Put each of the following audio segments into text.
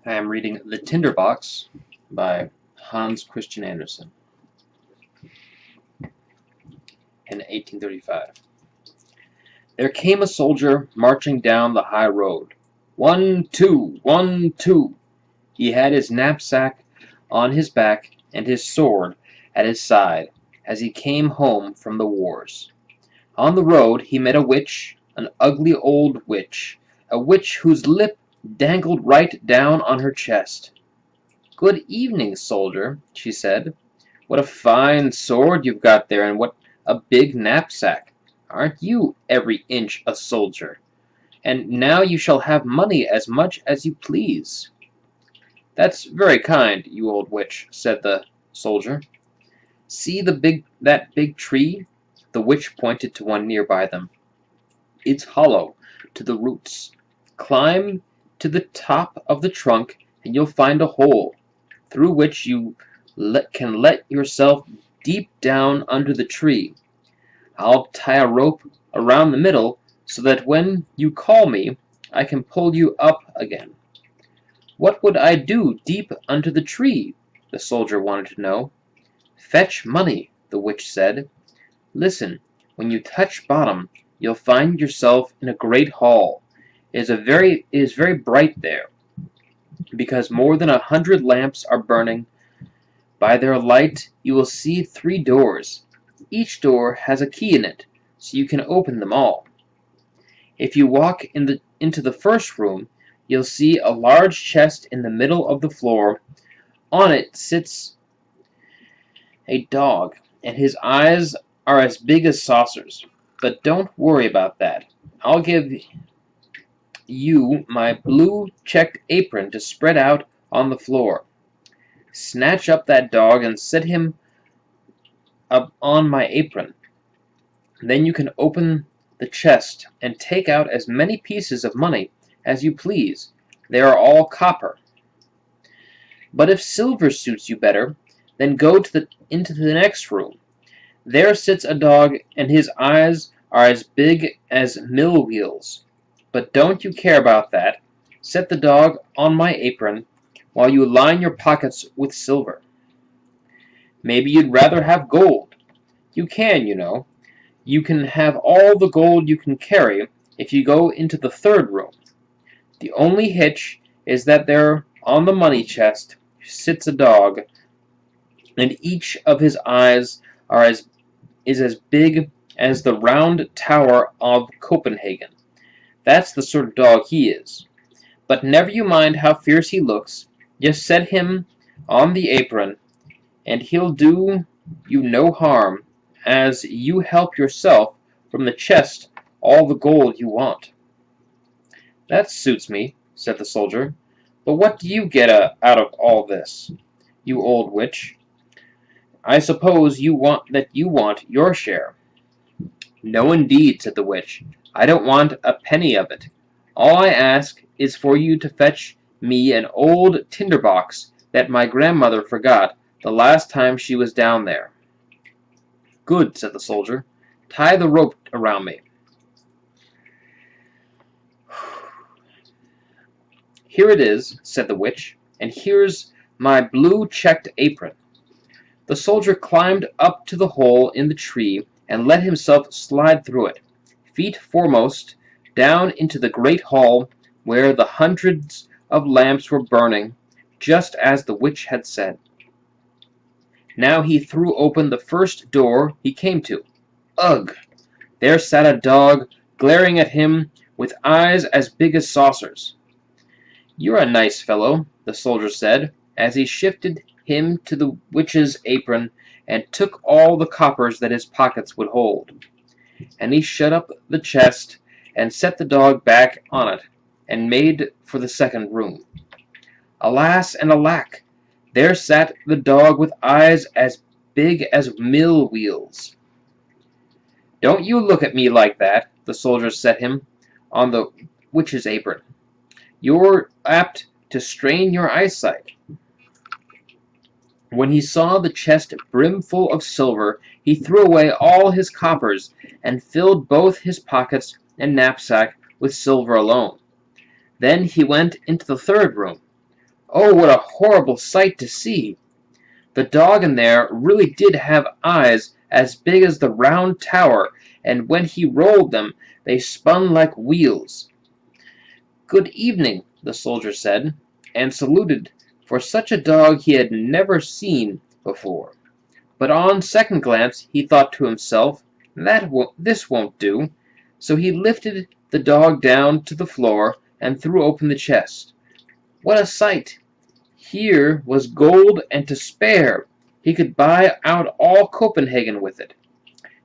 I am reading The TinderBox by Hans Christian Andersen in 1835. There came a soldier marching down the high road. 1, 2, 1, 2. He had his knapsack on his back and his sword at his side as he came home from the wars. On the road he met a witch, an ugly old witch, a witch whose lip dangled right down on her chest. "Good evening, soldier," she said. "What a fine sword you've got there, and what a big knapsack! Aren't you every inch a soldier? And now you shall have money as much as you please." "That's very kind, you old witch," said the soldier. "See that big tree?" The witch pointed to one nearby them. "It's hollow to the roots. Climb to the top of the trunk and you'll find a hole, through which you can let yourself deep down under the tree. I'll tie a rope around the middle so that when you call me I can pull you up again." "What would I do deep under the tree?" the soldier wanted to know. "Fetch money," the witch said. "Listen, when you touch bottom you'll find yourself in a great hall. It is very bright there, because more than 100 lamps are burning. By their light you will see 3 doors. Each door has a key in it, so you can open them all. If you walk into the first room, you'll see a large chest in the middle of the floor. On it sits a dog, and his eyes are as big as saucers. But don't worry about that. I'll give you my blue checked apron to spread out on the floor. Snatch up that dog and set him up on my apron. Then you can open the chest and take out as many pieces of money as you please. They are all copper. But if silver suits you better, then go into the next room. There sits a dog, and his eyes are as big as mill wheels. But don't you care about that. Set the dog on my apron while you line your pockets with silver. Maybe you'd rather have gold. You can, you know. You can have all the gold you can carry if you go into the third room. The only hitch is that there on the money chest sits a dog, and each of his eyes is as big as the round tower of Copenhagen. That's the sort of dog he is. But never you mind how fierce he looks. Just set him on the apron, and he'll do you no harm, as you help yourself from the chest all the gold you want." "That suits me," said the soldier. "But what do you get out of all this, you old witch? I suppose you want your share." "No, indeed," said the witch. "I don't want a penny of it. All I ask is for you to fetch me an old tinderbox that my grandmother forgot the last time she was down there." "Good," said the soldier. "Tie the rope around me." "Here it is," said the witch, "and here's my blue checked apron." The soldier climbed up to the hole in the tree and let himself slide through it, feet foremost, down into the great hall where the hundreds of lamps were burning, just as the witch had said. Now he threw open the first door he came to. Ugh! There sat a dog glaring at him with eyes as big as saucers. "You're a nice fellow," the soldier said, as he shifted him to the witch's apron and took all the coppers that his pockets would hold. And he shut up the chest and set the dog back on it and made for the second room. Alas and alack! There sat the dog with eyes as big as mill wheels. "Don't you look at me like that," the soldier set him on the witch's apron. "You're apt to strain your eyesight." When he saw the chest brimful of silver, he threw away all his coppers and filled both his pockets and knapsack with silver alone. Then he went into the third room. Oh, what a horrible sight to see! The dog in there really did have eyes as big as the round tower, and when he rolled them, they spun like wheels. "Good evening," the soldier said, and saluted, for such a dog he had never seen before. But on second glance he thought to himself, this won't do, so he lifted the dog down to the floor and threw open the chest. What a sight! Here was gold and to spare. He could buy out all Copenhagen with it.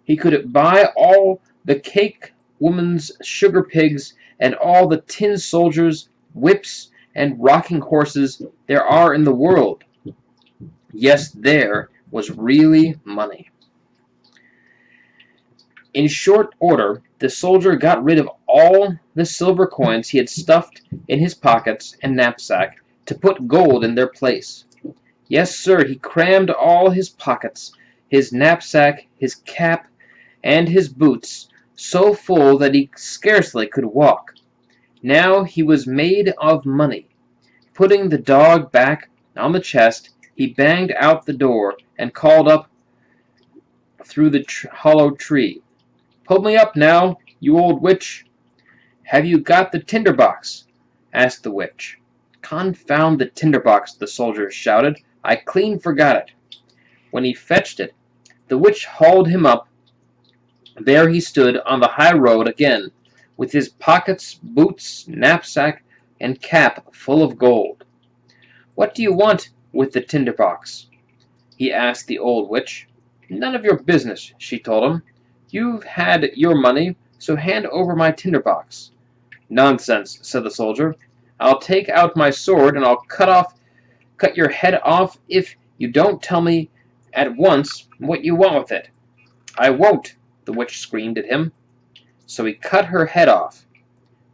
He could buy all the cake woman's sugar pigs and all the tin soldiers, whips, and rocking horses there are in the world. Yes, there was really money. In short order, the soldier got rid of all the silver coins he had stuffed in his pockets and knapsack to put gold in their place. Yes, sir, he crammed all his pockets, his knapsack, his cap, and his boots so full that he scarcely could walk. Now he was made of money. Putting the dog back on the chest, he banged out the door and called up through the hollow tree, "Pull me up now, you old witch." "Have you got the TinderBox?" asked the witch. "Confound the TinderBox," the soldier shouted. "I clean forgot it." When he fetched it, the witch hauled him up. There he stood on the high road again, with his pockets, boots, knapsack, and cap full of gold. "What do you want with the TinderBox?" he asked the old witch. "None of your business," she told him. "You've had your money, so hand over my TinderBox." "Nonsense," said the soldier. "I'll take out my sword and I'll cut your head off if you don't tell me at once what you want with it." "I won't," the witch screamed at him. So he cut her head off.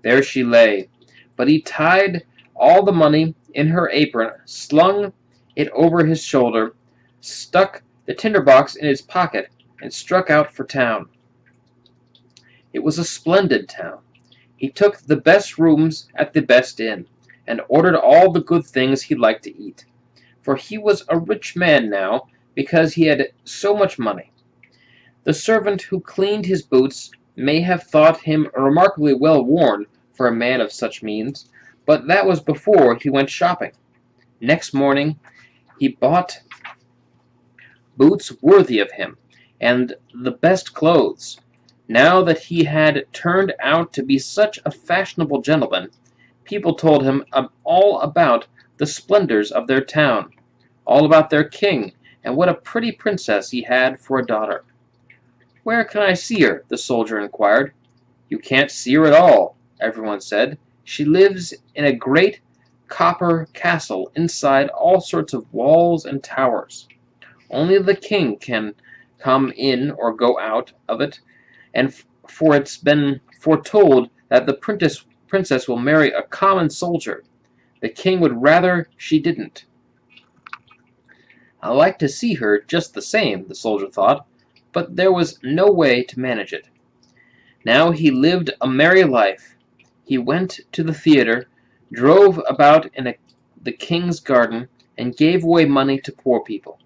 There she lay, but he tied all the money in her apron, slung it over his shoulder, stuck the TinderBox in his pocket, and struck out for town. It was a splendid town. He took the best rooms at the best inn, and ordered all the good things he liked to eat, for he was a rich man now because he had so much money. The servant who cleaned his boots may have thought him remarkably well worn for a man of such means, but that was before he went shopping. Next morning he bought boots worthy of him, and the best clothes. Now that he had turned out to be such a fashionable gentleman, people told him all about the splendors of their town, all about their king, and what a pretty princess he had for a daughter. "Where can I see her?" the soldier inquired. "You can't see her at all," everyone said. "She lives in a great copper castle inside all sorts of walls and towers. Only the king can come in or go out of it, and for it's been foretold that the princess will marry a common soldier. The king would rather she didn't." "I like to see her just the same," the soldier thought, but there was no way to manage it. Now he lived a merry life. He went to the theater, drove about in the king's garden, and gave away money to poor people.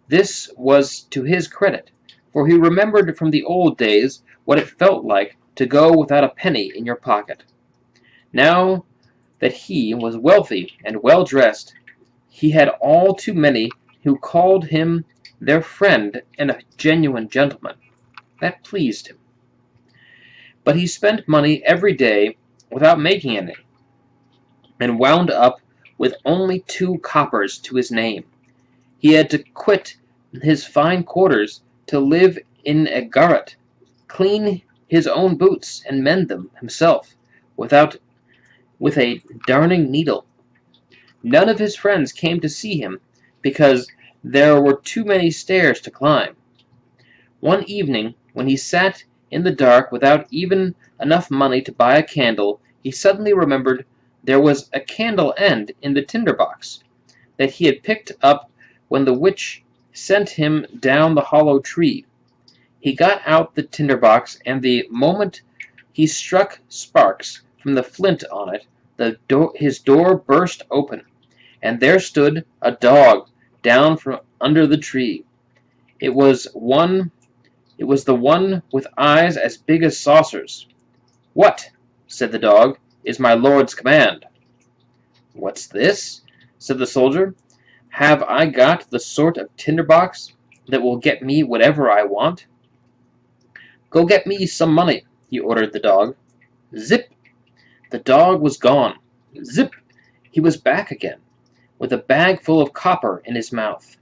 This was to his credit, for he remembered from the old days what it felt like to go without a penny in your pocket. Now that he was wealthy and well dressed, he had all too many who called him their friend and a genuine gentleman. That pleased him. But he spent money every day without making any, and wound up with only 2 coppers to his name. He had to quit his fine quarters to live in a garret, clean his own boots, and mend them himself with a darning needle. None of his friends came to see him because there were too many stairs to climb. One evening, when he sat in the dark without even enough money to buy a candle, he suddenly remembered there was a candle end in the TinderBox that he had picked up when the witch sent him down the hollow tree. He got out the TinderBox, and the moment he struck sparks from the flint on it, his door burst open, and there stood a dog down from under the tree. It was the one with eyes as big as saucers. "What," said the dog, "is my lord's command?" "What's this?" said the soldier. "Have I got the sort of tinderbox that will get me whatever I want?" "Go get me some money," he ordered the dog. Zip! The dog was gone. Zip! He was back again, with a bag full of copper in his mouth.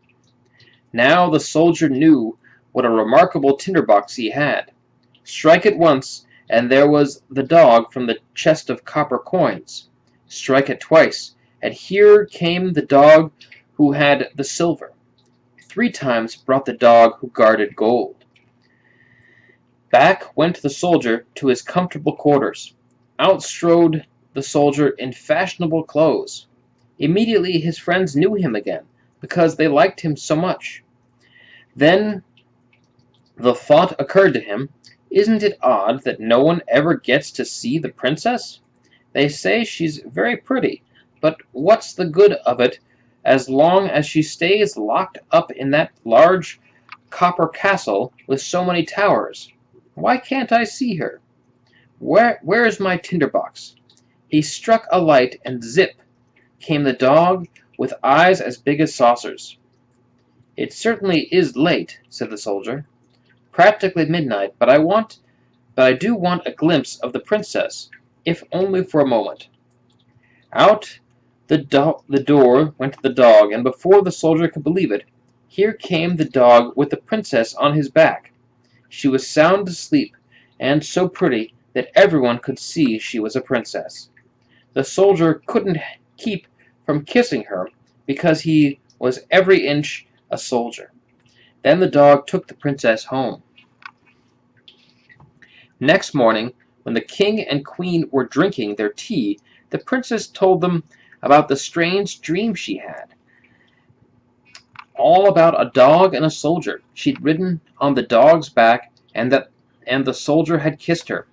Now the soldier knew what a remarkable tinderbox he had. Strike it once, and there was the dog from the chest of copper coins. Strike it twice, and here came the dog who had the silver. 3 times brought the dog who guarded gold. Back went the soldier to his comfortable quarters. Out strode the soldier in fashionable clothes. Immediately his friends knew him again, because they liked him so much. Then the thought occurred to him, "Isn't it odd that no one ever gets to see the princess? They say she's very pretty, but what's the good of it as long as she stays locked up in that large copper castle with so many towers? Why can't I see her? Where's my tinderbox?" He struck a light, and zip! Came the dog with eyes as big as saucers. "It certainly is late," said the soldier. "Practically midnight, but I do want a glimpse of the princess, if only for a moment." Out the door went the dog, and before the soldier could believe it, here came the dog with the princess on his back. She was sound asleep, and so pretty that everyone could see she was a princess. The soldier couldn't keep from kissing her, because he was every inch a soldier. Then the dog took the princess home. Next morning, when the king and queen were drinking their tea, the princess told them about the strange dream she had. All about a dog and a soldier. She'd ridden on the dog's back, and the soldier had kissed her.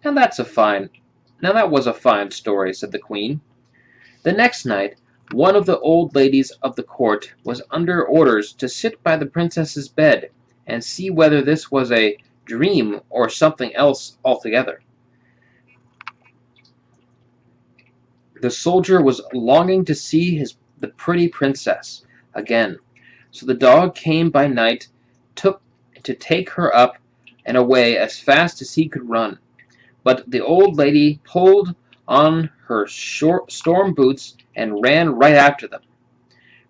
Now that was a fine story," said the queen. The next night, one of the old ladies of the court was under orders to sit by the princess's bed and see whether this was a dream or something else altogether. The soldier was longing to see the pretty princess again, so the dog came by night to take her up and away as fast as he could run. But the old lady pulled on her short storm boots and ran right after them.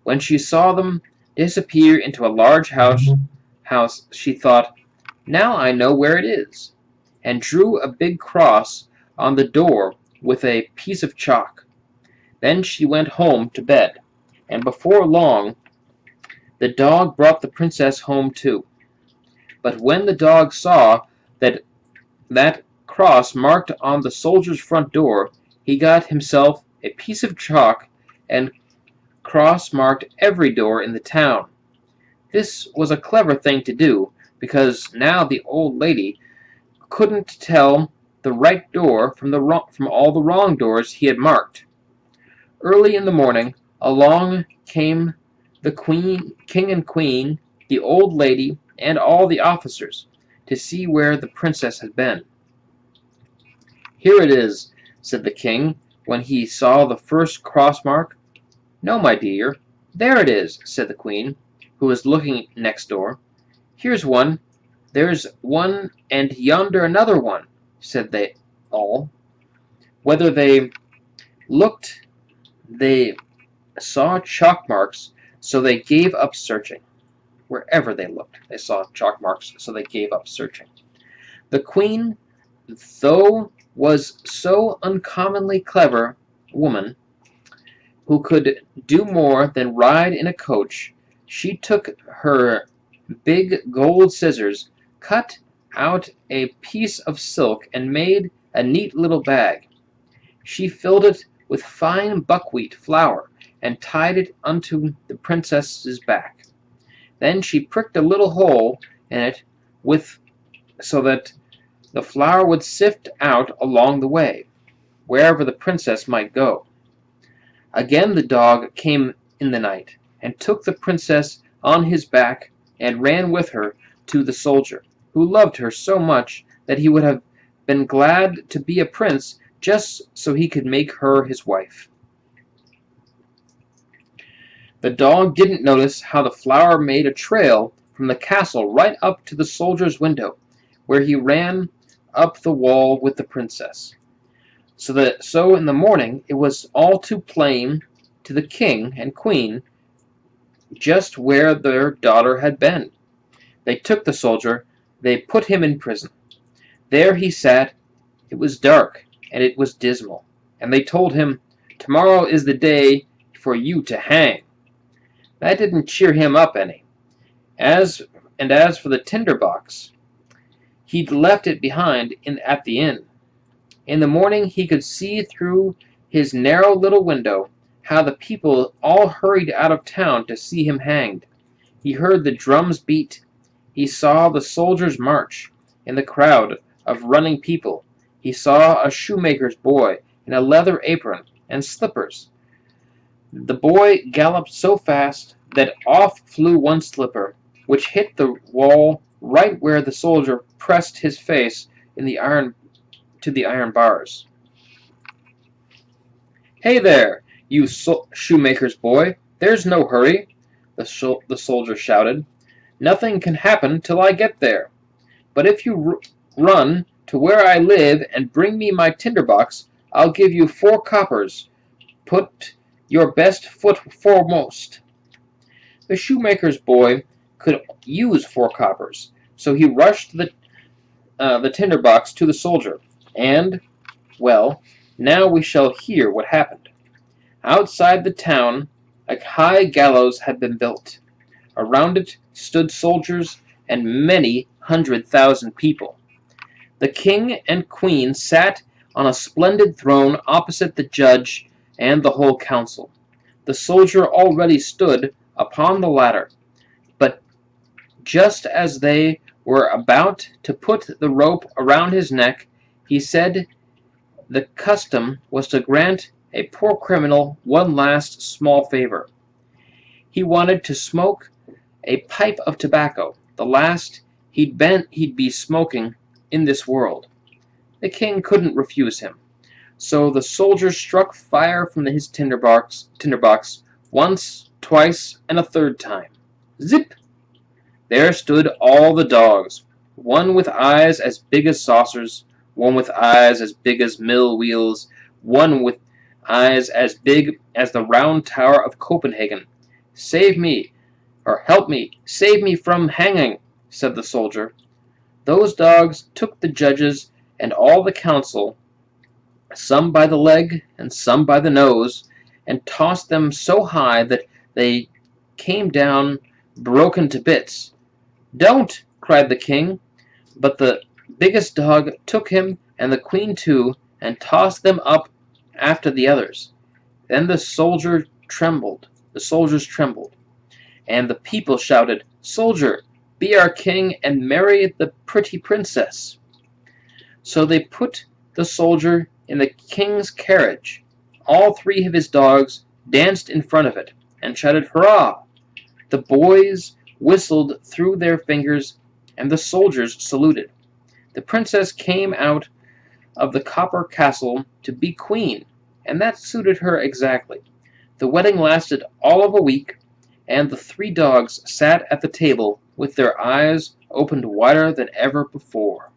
When she saw them disappear into a large house, she thought, "Now I know where it is," and drew a big cross on the door with a piece of chalk. Then she went home to bed, and before long the dog brought the princess home too. But when the dog saw that cross marked on the soldier's front door, he got himself a piece of chalk and cross-marked every door in the town. This was a clever thing to do, because now the old lady couldn't tell the right door from all the wrong doors he had marked. Early in the morning, along came the king and queen, the old lady, and all the officers, to see where the princess had been. "Here it is," said the king, when he saw the first cross mark. "No, my dear, there it is," said the queen, who was looking next door. "Here's one, there's one, and yonder another one," said they all. Whether they looked, they saw chalk marks, so they gave up searching. Wherever they looked, they saw chalk marks, so they gave up searching. The queen, though, was so uncommonly clever woman, who could do more than ride in a coach, she took her big gold scissors, cut out a piece of silk, and made a neat little bag. She filled it with fine buckwheat flour, and tied it unto the princess's back. Then she pricked a little hole in it so that the flour would sift out along the way, wherever the princess might go. Again the dog came in the night, and took the princess on his back, and ran with her to the soldier, who loved her so much that he would have been glad to be a prince just so he could make her his wife. The dog didn't notice how the flower made a trail from the castle right up to the soldier's window, where he ran up the wall with the princess. So in the morning it was all too plain to the king and queen just where their daughter had been. They took the soldier, they put him in prison. There he sat. It was dark, and it was dismal, and they told him, "Tomorrow is the day for you to hang." That didn't cheer him up any. As for the TinderBox, he'd left it behind at the inn. In the morning he could see through his narrow little window how the people all hurried out of town to see him hanged. He heard the drums beat. He saw the soldiers march in the crowd of running people. He saw a shoemaker's boy in a leather apron and slippers. The boy galloped so fast that off flew one slipper, which hit the wall right where the soldier pressed his face to the iron bars. "Hey there, you shoemaker's boy! There's no hurry," the soldier shouted. "Nothing can happen till I get there. But if you run to where I live and bring me my TinderBox, I'll give you 4 coppers. Put your best foot foremost." The shoemaker's boy could use 4 coppers, so he rushed the TinderBox to the soldier, and, well, now we shall hear what happened. Outside the town a high gallows had been built. Around it stood soldiers and many 100,000 people. The king and queen sat on a splendid throne opposite the judge and the whole council. The soldier already stood upon the ladder, but just as they were about to put the rope around his neck, he said the custom was to grant a poor criminal one last small favor. He wanted to smoke a pipe of tobacco, the last he'd be smoking in this world. The king couldn't refuse him, so the soldier struck fire from his TinderBox once, twice, and a third time. Zip! There stood all the dogs, one with eyes as big as saucers, one with eyes as big as mill wheels, one with eyes as big as the round tower of Copenhagen. "Save me, or help me, save me from hanging," said the soldier. Those dogs took the judges and all the council, some by the leg and some by the nose, and tossed them so high that they came down broken to bits. "Don't!" cried the king, but the biggest dog took him and the queen too, and tossed them up after the others. Then the soldiers trembled, and the people shouted, "Soldier, be our king and marry the pretty princess." So they put the soldier in the king's carriage. All 3 of his dogs danced in front of it and shouted, "Hurrah!" The boys whistled through their fingers, and the soldiers saluted. The princess came out of the copper castle to be queen, and that suited her exactly. The wedding lasted all of a week, and the 3 dogs sat at the table with their eyes opened wider than ever before.